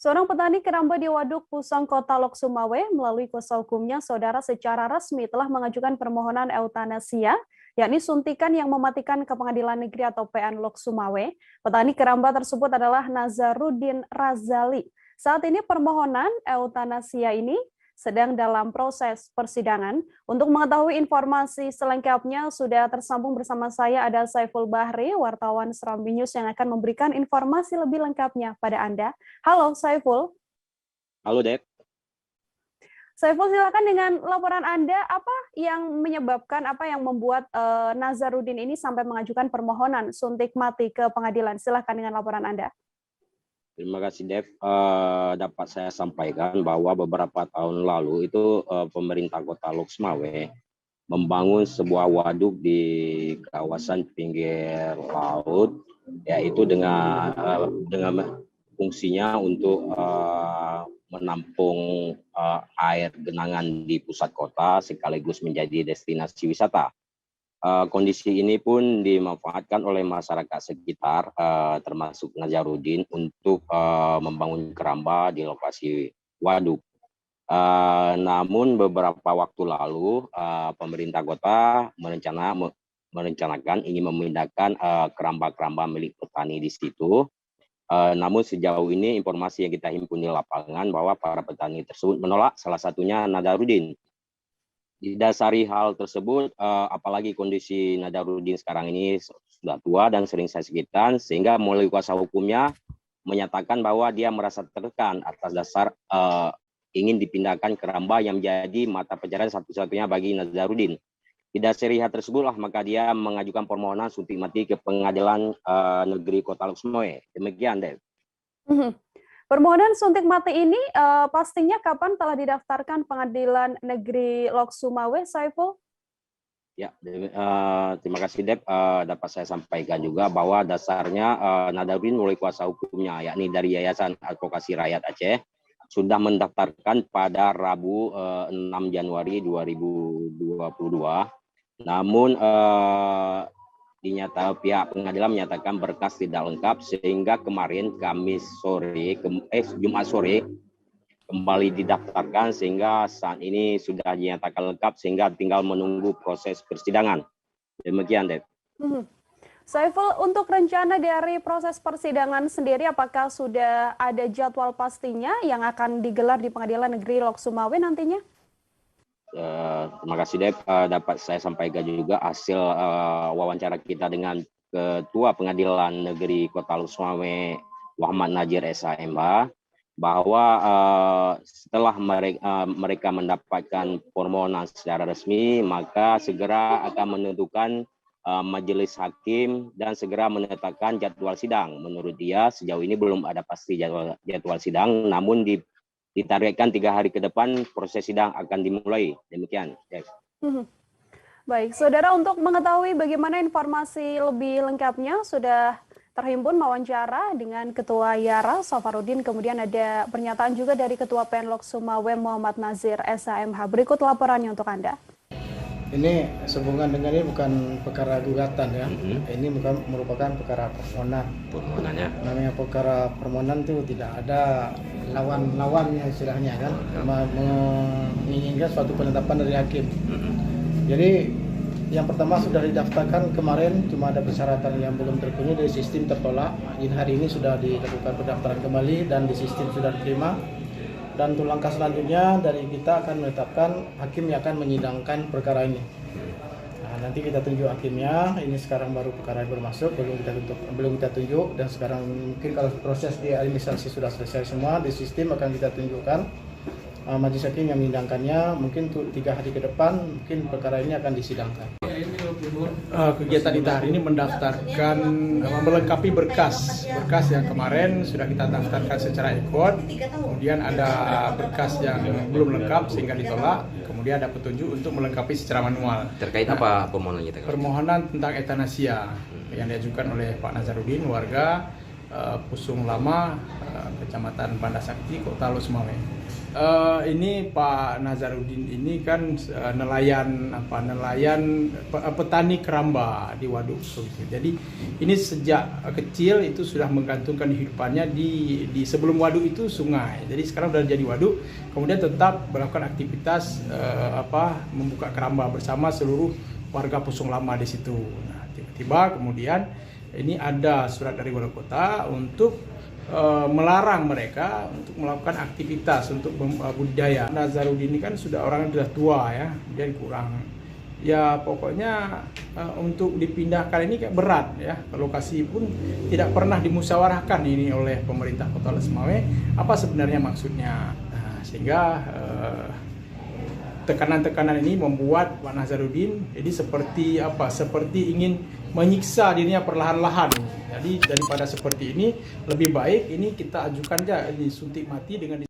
Seorang petani keramba di Waduk Pusang, Kota Lok Sumawe, melalui kuasa hukumnya, saudara secara resmi telah mengajukan permohonan eutanasia, yakni suntikan yang mematikan ke Pengadilan Negeri atau PN Lok Sumawe. Petani keramba tersebut adalah Nazarudin Razali. Saat ini permohonan eutanasia ini sedang dalam proses persidangan. Untuk mengetahui informasi selengkapnya, sudah tersambung bersama saya ada Saiful Bahri, wartawan Serambi News yang akan memberikan informasi lebih lengkapnya pada Anda. Halo Saiful. Halo Dek. Saiful, silakan dengan laporan Anda, apa yang menyebabkan, apa yang membuat Nazarudin ini sampai mengajukan permohonan suntik mati ke pengadilan? Silakan dengan laporan Anda. Terima kasih Dev. Dapat saya sampaikan bahwa beberapa tahun lalu itu pemerintah Kota Lok Sumawe membangun sebuah waduk di kawasan pinggir laut, yaitu dengan fungsinya untuk menampung air genangan di pusat kota sekaligus menjadi destinasi wisata. Kondisi ini pun dimanfaatkan oleh masyarakat sekitar, termasuk Nazarudin, untuk membangun keramba di lokasi waduk. Namun beberapa waktu lalu pemerintah kota merencanakan ingin memindahkan keramba-keramba milik petani di situ. Namun sejauh ini informasi yang kita himpun di lapangan bahwa para petani tersebut menolak, salah satunya Nazarudin. Didasari hal tersebut, apalagi kondisi Nazarudin sekarang ini sudah tua dan sering sakit, sehingga melalui kuasa hukumnya menyatakan bahwa dia merasa tertekan atas dasar ingin dipindahkan keramba yang menjadi mata pencarian satu-satunya bagi Nazarudin. Didasari hal tersebutlah maka dia mengajukan permohonan suntik mati ke Pengadilan Negeri Kota Lok Sumawe. Demikian, Dev. Permohonan suntik mati ini pastinya kapan telah didaftarkan Pengadilan Negeri Lok Sumawe, Saiful? Ya, terima kasih Dep. Dapat saya sampaikan juga bahwa dasarnya Nazarudin melalui kuasa hukumnya, yakni dari Yayasan Advokasi Rakyat Aceh, sudah mendaftarkan pada Rabu 6 Januari 2022. Namun pihak pengadilan menyatakan berkas tidak lengkap, sehingga kemarin Jumat sore kembali didaftarkan, sehingga saat ini sudah dinyatakan lengkap sehingga tinggal menunggu proses persidangan. Demikian, Dep. Saiful, untuk rencana dari proses persidangan sendiri, apakah sudah ada jadwal pastinya yang akan digelar di Pengadilan Negeri Lok Sumawe nantinya? Terima kasih Dep. Dapat saya sampaikan juga hasil wawancara kita dengan Ketua Pengadilan Negeri Kota Lok Sumawe, Muhammad Najir SHMH, bahwa setelah mereka mendapatkan permohonan secara resmi, maka segera akan menentukan majelis hakim dan segera menetapkan jadwal sidang. Menurut dia sejauh ini belum ada pasti jadwal sidang, namun ditargetkan 3 hari ke depan proses sidang akan dimulai. Demikian. Baik, saudara, untuk mengetahui bagaimana informasi lebih lengkapnya sudah terhimpun wawancara dengan Ketua Yara Safarudin, kemudian ada pernyataan juga dari Ketua PN Lok Sumawe Muhammad Nazir SHMH. Berikut laporannya untuk Anda. Ini sehubungan dengan ini bukan perkara gugatan ya, ini merupakan perkara permohonan. Permohonannya. Namanya perkara permohonan itu tidak ada lawan-lawannya istilahnya kan, menginginkan suatu penetapan dari hakim. Jadi yang pertama sudah didaftarkan kemarin, cuma ada persyaratan yang belum terpenuhi dari sistem tertolak. Jadi hari ini sudah dilakukan pendaftaran kembali dan di sistem sudah diterima. Dan untuk langkah selanjutnya dari kita akan menetapkan hakim yang akan menyidangkan perkara ini. Nah, nanti kita tunjuk hakimnya. Ini sekarang baru perkara yang bermasuk, belum kita tunjuk. Dan sekarang mungkin kalau proses di administrasi sudah selesai semua, di sistem akan kita tunjukkan majelis hakim yang menyidangkannya. Mungkin 3 hari ke depan mungkin perkara ini akan disidangkan. Kegiatan kita hari ini mendaftarkan, melengkapi berkas yang kemarin sudah kita daftarkan secara ikut. Kemudian ada berkas yang belum lengkap sehingga ditolak. Kemudian ada petunjuk untuk melengkapi secara manual. Terkait apa permohonannya? Permohonan tentang eutanasia yang diajukan oleh Pak Nazarudin, warga. Pusung Lama, Kecamatan Banda Sakti, Kota Lok Sumawe. Ini Pak Nazarudin ini kan nelayan petani keramba di waduk. Jadi ini sejak kecil itu sudah menggantungkan hidupannya di sebelum waduk itu sungai. Jadi sekarang sudah jadi waduk, kemudian tetap melakukan aktivitas membuka keramba bersama seluruh warga Pusung Lama di situ. Nah, tiba-tiba kemudian ini ada surat dari wali kota untuk melarang mereka untuk melakukan aktivitas untuk budidaya. Nazarudin ini kan sudah orang yang sudah tua ya, dia kurang. Ya pokoknya untuk dipindahkan ini kayak berat ya. Lokasi pun tidak pernah dimusyawarahkan ini oleh pemerintah Kota Lok Sumawe. Apa sebenarnya maksudnya? Nah, sehingga tekanan-tekanan ini membuat Pak Nazarudin jadi seperti ingin menyiksa dirinya perlahan-lahan. Jadi daripada seperti ini lebih baik ini kita ajukan aja disuntik mati dengan